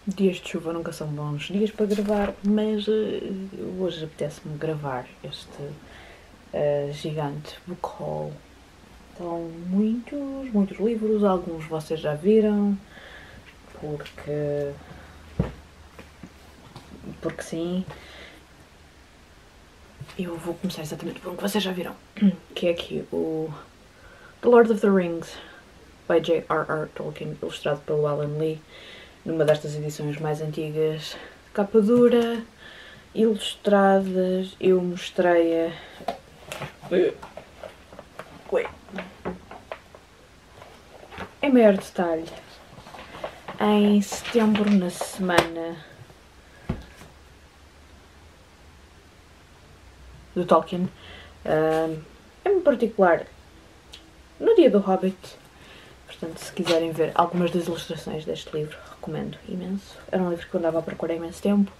Dias de chuva nunca são bons dias para gravar, mas hoje apetece-me gravar este gigante book haul. Então, muitos livros, alguns vocês já viram, porque sim. Eu vou começar exatamente por um que vocês já viram, que é aqui o The Lord of the Rings, by J.R.R. Tolkien, ilustrado pelo Alan Lee, numa destas edições mais antigas, capa dura, ilustradas. Eu mostrei-a em maior detalhe em setembro, na semana do Tolkien, em particular no dia do Hobbit. Portanto, se quiserem ver algumas das ilustrações deste livro, recomendo imenso. Era um livro que eu andava a procurar há imenso tempo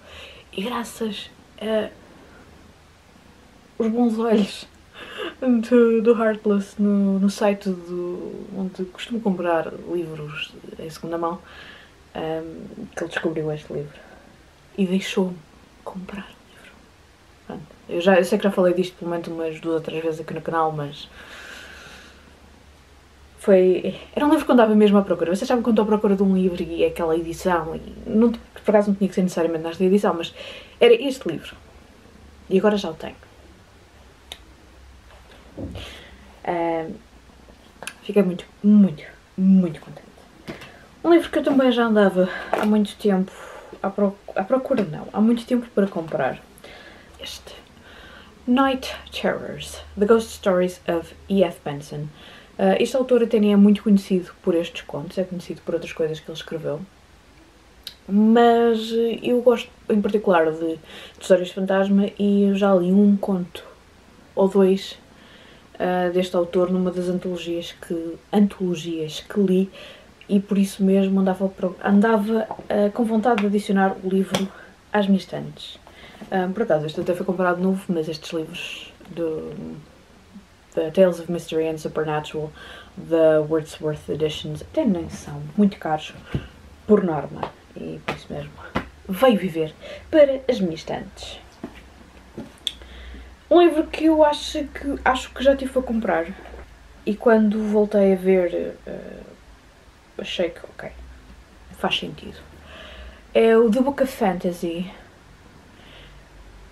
e graças a os bons olhos do Heartless no site onde costumo comprar livros em segunda mão, que ele descobriu este livro e deixou-me comprar o livro. Pronto. Eu sei que já falei disto pelo menos umas 2 ou 3 vezes aqui no canal, mas era um livro que eu andava mesmo à procura. Vocês sabem quando estou à procura de um livro e é aquela edição, e não, por acaso não tinha que ser necessariamente nesta edição, mas era este livro. E agora já o tenho. Fiquei muito contente. Um livro que eu também já andava há muito tempo à procura não, há muito tempo para comprar. Este. Night Terrors, The Ghost Stories of E.F. Benson. Este autor até nem é muito conhecido por estes contos, é conhecido por outras coisas que ele escreveu. Mas eu gosto em particular de histórias de fantasma e eu já li um conto ou dois deste autor numa das antologias que li, e por isso mesmo andava com vontade de adicionar o livro às minhas estantes. Por acaso, este até foi comprado novo, mas estes livros The Tales of Mystery and Supernatural, the Wordsworth Editions, até nem são muito caros, por norma, e por isso mesmo veio viver para as minhas estantes. Um livro que eu acho que já tive a comprar, e quando voltei a ver achei que ok, faz sentido. É o The Book of Fantasy,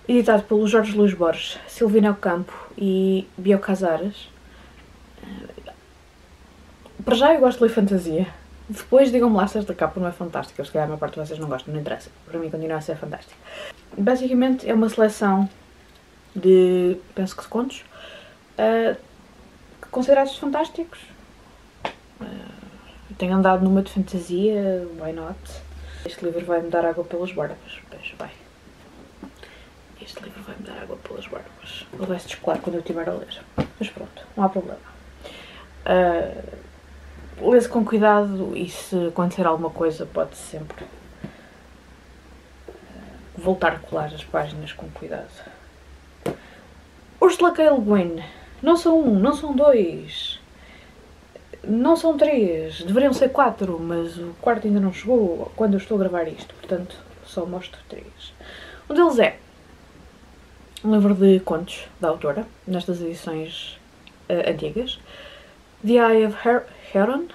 editado pelo Jorge Luís Borges, Silvina Ocampo e Bio Casares. Para já eu gosto de ler fantasia. Depois digam-me lá se esta capa não é fantástica. Se calhar a maior parte de vocês não gostam, não interessa. Para mim continua a ser fantástica. Basicamente é uma seleção de, penso que de contos, considerados fantásticos. Tenho andado numa de fantasia, why not? Este livro vai-me dar água pelas barbas. Pois vai. Este livro vai-me dar água pelas barbas. Ele vai-se descolar quando eu estiver a ler. Mas pronto, não há problema. Lê-se com cuidado e se acontecer alguma coisa pode sempre voltar a colar as páginas com cuidado. Ursula K. Le Guin. Não são 1, não são 2, não são 3, deveriam ser 4, mas o quarto ainda não chegou quando eu estou a gravar isto, portanto só mostro 3. Um deles é um livro de contos da autora, nestas edições antigas, The Eye of Huron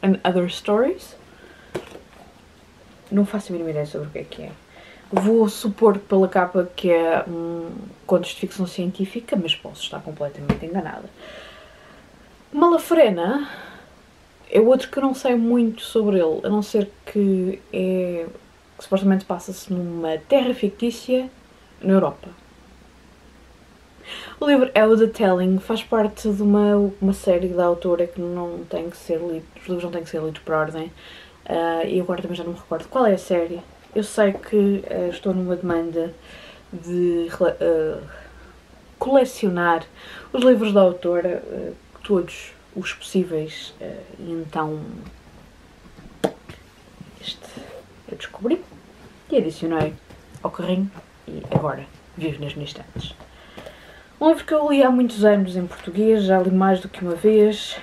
and Other Stories. Não faço a mínima ideia sobre o que é. Vou supor pela capa que é contos de ficção científica, mas posso estar completamente enganada. Malafrena é outro que eu não sei muito sobre ele, a não ser que supostamente passa-se numa terra fictícia na Europa. O livro é o The Telling, faz parte de uma série da autora que não tem que ser lido, os livros não têm que ser lidos por ordem, e agora também já não me recordo qual é a série. Eu sei que estou numa demanda de colecionar os livros da autora, todos os possíveis, e então este eu descobri e adicionei ao carrinho e agora vivo nas minhas estantes. Um livro que eu li há muitos anos em português, já li mais do que uma vez.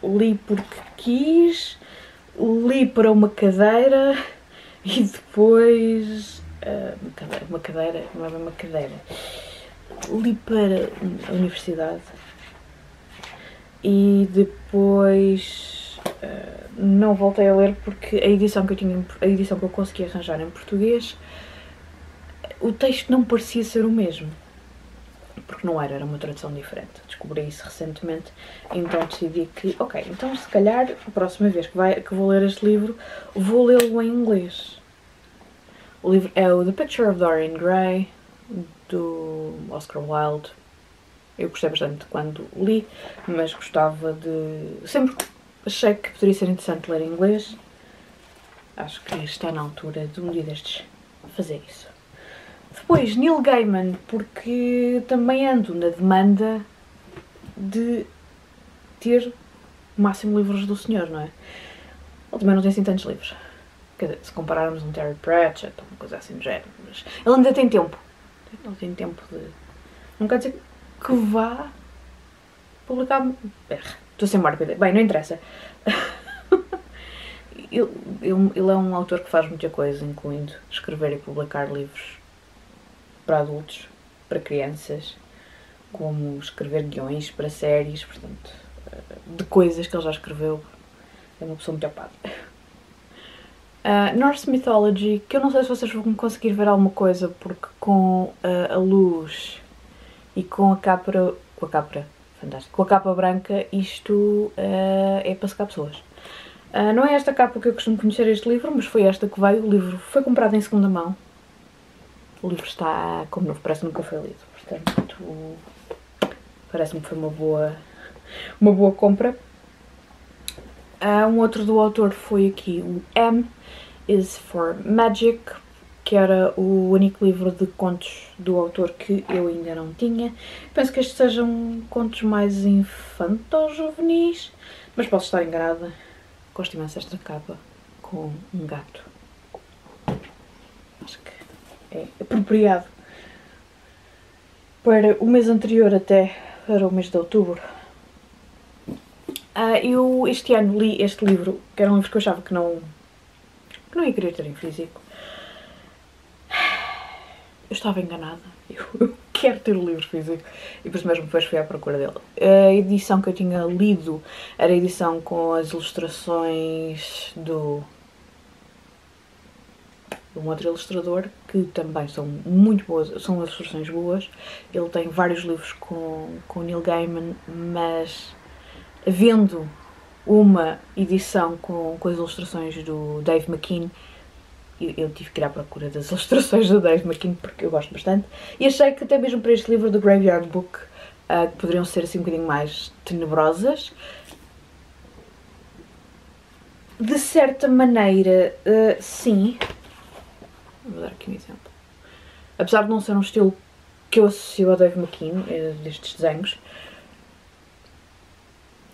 li porque quis, li para uma cadeira e depois... uma cadeira, não é bem uma cadeira. Li para a universidade e depois não voltei a ler porque a edição que eu consegui arranjar em português, o texto não parecia ser o mesmo. Porque não era uma tradução diferente. Descobri isso recentemente, então decidi que, ok, então se calhar a próxima vez que vou ler este livro, vou lê-lo em inglês. O livro é o The Picture of Dorian Gray, do Oscar Wilde. Eu gostei bastante quando li, mas gostava de... Sempre achei que poderia ser interessante ler em inglês. Acho que está na altura de um dia destes fazer isso. Depois, Neil Gaiman, porque também ando na demanda de ter o máximo de livros do senhor, não é? Ele também não tem assim tantos livros. Quer dizer, se compararmos um Terry Pratchett ou uma coisa assim do género. Mas ele ainda tem tempo. Ele tem tempo de... Não quer dizer que vá publicar... Estou sem mórbida. Bem, não interessa. Ele é um autor que faz muita coisa, incluindo escrever e publicar livros para adultos, para crianças, como escrever guiões para séries, portanto, de coisas que ele já escreveu. É uma pessoa muito ocupada. Norse Mythology, que eu não sei se vocês vão conseguir ver alguma coisa, porque com a luz e com a capa fantástico, com a capa branca, isto é para secar pessoas. Não é esta capa que eu costumo conhecer este livro, mas foi esta que veio. O livro foi comprado em segunda mão. O livro está como novo, parece que nunca foi lido, portanto parece-me que foi uma boa compra. Um outro do autor foi aqui o M is for Magic, que era o único livro de contos do autor que eu ainda não tinha. Penso que estes sejam contos mais infanto-juvenis, mas posso estar enganada. Gosto imenso desta capa com um gato. Acho que é apropriado para o mês anterior, até para o mês de outubro. Eu este ano li este livro, que era um livro que eu achava que não ia querer ter em físico. Eu estava enganada. Eu quero ter o livro físico e por isso mesmo depois fui à procura dele. A edição que eu tinha lido era a edição com as ilustrações do um outro ilustrador, que também são muito boas, são ilustrações boas. Ele tem vários livros com Neil Gaiman, mas havendo uma edição com as ilustrações do Dave McKean, eu tive que ir à procura das ilustrações do Dave McKean porque eu gosto bastante. E achei que até mesmo para este livro do Graveyard Book, que poderiam ser assim um bocadinho mais tenebrosas, de certa maneira, sim. Vou dar aqui um exemplo. Apesar de não ser um estilo que eu associo ao Dave McKean, destes desenhos,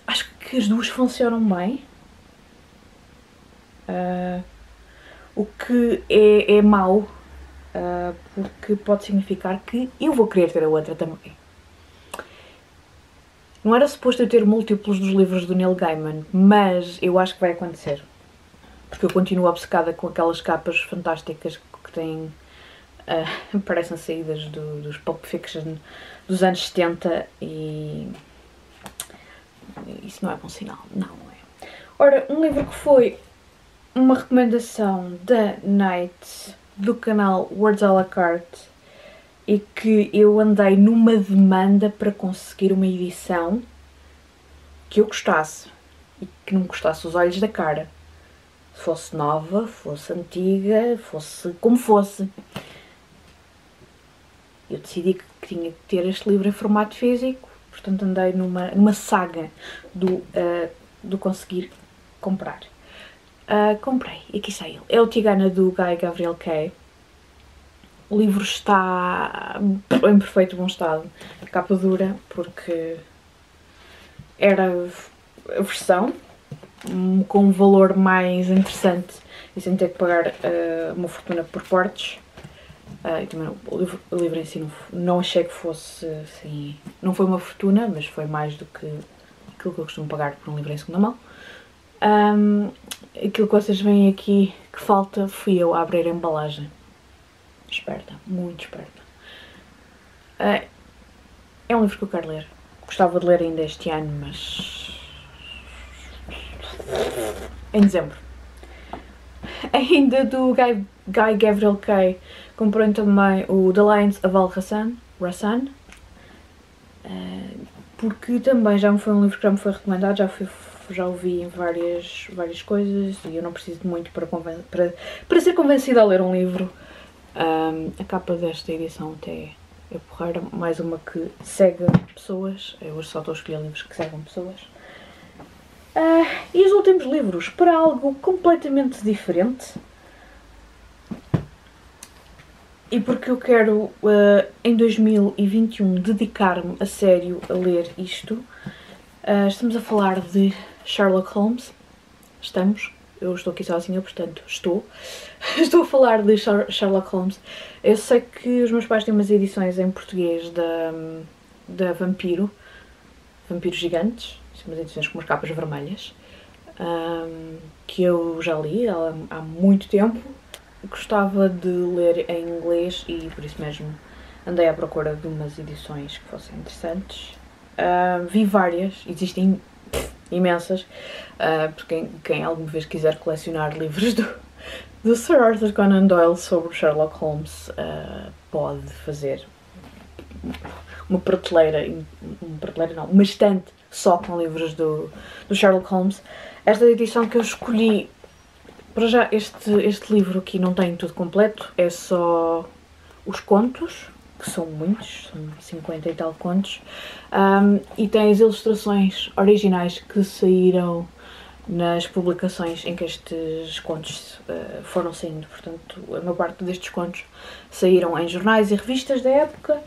acho que as duas funcionam bem. O que é mau, porque pode significar que eu vou querer ter a outra também. Não era suposto eu ter múltiplos dos livros do Neil Gaiman, mas eu acho que vai acontecer. Porque eu continuo obcecada com aquelas capas fantásticas que têm... parecem saídas dos Pulp Fiction dos anos 70 e... isso não é bom sinal, não é. Ora, um livro que foi uma recomendação da Night, do canal Words à la Carte, e que eu andei numa demanda para conseguir uma edição que eu gostasse e que não me gostasse os olhos da cara. Fosse nova, fosse antiga, fosse como fosse. Eu decidi que tinha que ter este livro em formato físico, portanto andei numa saga do conseguir comprar. Comprei, e aqui está ele. É o Tigana, do Guy Gavriel Kay. O livro está em perfeito bom estado, capa dura, porque era a versão com um valor mais interessante e sem ter que pagar uma fortuna por portes. E também o livro em si não achei que fosse assim, não foi uma fortuna, mas foi mais do que aquilo que eu costumo pagar por um livro em segunda mão. Aquilo que vocês veem aqui que falta fui eu a abrir a embalagem. Esperta, muito esperta. É um livro que eu quero ler. Gostava de ler ainda este ano, mas em dezembro. Ainda do Guy Gavriel Kay, comprei também o The Lions of Al-Rassan, porque também já foi um livro que já me foi recomendado, já ouvi em várias coisas e eu não preciso de muito para ser convencida a ler um livro. A capa desta edição até é porreira, mais uma que segue pessoas. Eu hoje só estou a escolher livros que seguem pessoas. E os últimos livros, para algo completamente diferente. E porque eu quero, em 2021, dedicar-me a sério a ler isto. Estamos a falar de Sherlock Holmes. Eu estou aqui sozinha, portanto, estou a falar de Sherlock Holmes. Eu sei que os meus pais têm umas edições em português da Vampiros Gigantes, são umas edições com umas capas vermelhas, que eu já li há muito tempo. Gostava de ler em inglês e por isso mesmo andei à procura de umas edições que fossem interessantes. Vi várias, existem imensas, porque quem alguma vez quiser colecionar livros do Sir Arthur Conan Doyle sobre Sherlock Holmes pode fazer uma estante só com livros do Sherlock Holmes. Esta edição que eu escolhi, para já este livro aqui não tem tudo completo, é só os contos, que são muitos, são 50 e tal contos, e tem as ilustrações originais que saíram nas publicações em que estes contos foram saindo. Portanto, a maior parte destes contos saíram em jornais e revistas da época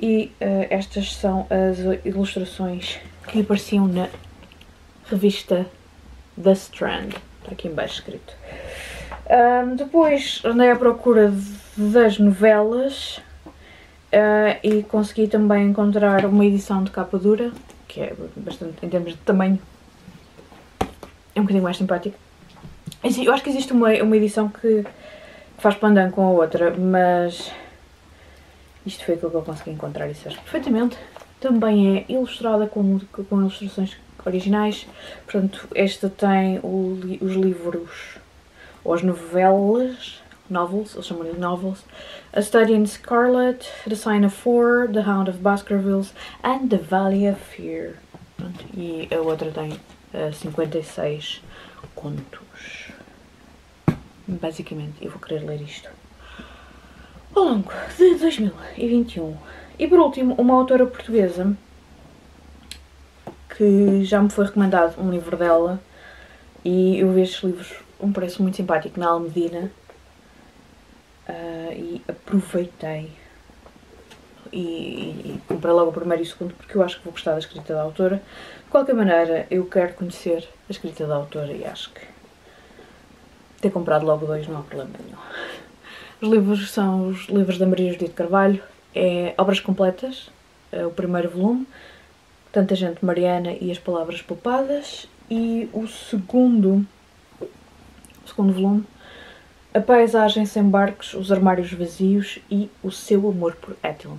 e estas são as ilustrações que apareciam na revista The Strand. Está aqui em baixo escrito. Depois andei à procura das novelas e consegui também encontrar uma edição de capa dura, que é bastante, em termos de tamanho, é um bocadinho mais simpática. Eu acho que existe uma edição que faz pandan com a outra, mas isto foi aquilo que eu consegui encontrar e acho perfeitamente. Também é ilustrada com ilustrações originais, portanto esta tem os livros, ou as novelas, eles chamam de novels, A Study in Scarlet, The Sign of Four, The Hound of Baskervilles and The Valley of Fear. Pronto, e a outra tem 56 contos. Basicamente, eu vou querer ler isto ao longo de 2021. E por último, uma autora portuguesa que já me foi recomendado um livro dela e eu vi estes livros a um preço muito simpático na Almedina e aproveitei e comprei logo o primeiro e o segundo porque eu acho que vou gostar da escrita da autora. De qualquer maneira, eu quero conhecer a escrita da autora e acho que ter comprado logo dois não há problema nenhum. Os livros são os livros da Maria Judite Carvalho, é Obras Completas, é o primeiro volume, Tanta Gente Mariana e As Palavras Poupadas, e o segundo volume, A Paisagem Sem Barcos, Os Armários Vazios e O Seu Amor por Ethel.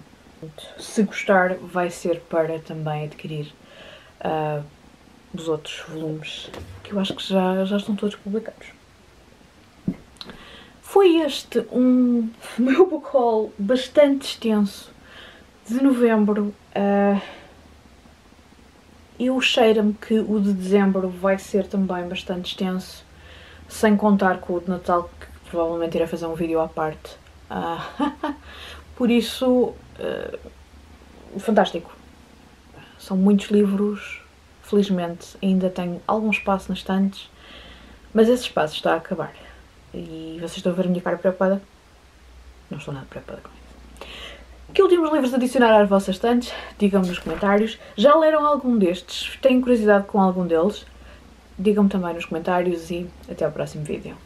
Se gostar, vai ser para também adquirir os outros volumes, que eu acho que já estão todos publicados. Foi este um meu book haul bastante extenso de novembro. Eu cheiro-me que o de dezembro vai ser também bastante extenso, sem contar com o de Natal, que provavelmente irei fazer um vídeo à parte. Por isso, fantástico. São muitos livros, felizmente ainda tenho algum espaço nas estantes, mas esse espaço está a acabar. E vocês estão a ver a minha cara preocupada? Não estou nada preocupada com isso. Que últimos livros adicionar às vossas estantes? Digam-me nos comentários. Já leram algum destes? Têm curiosidade com algum deles? Digam-me também nos comentários e até ao próximo vídeo.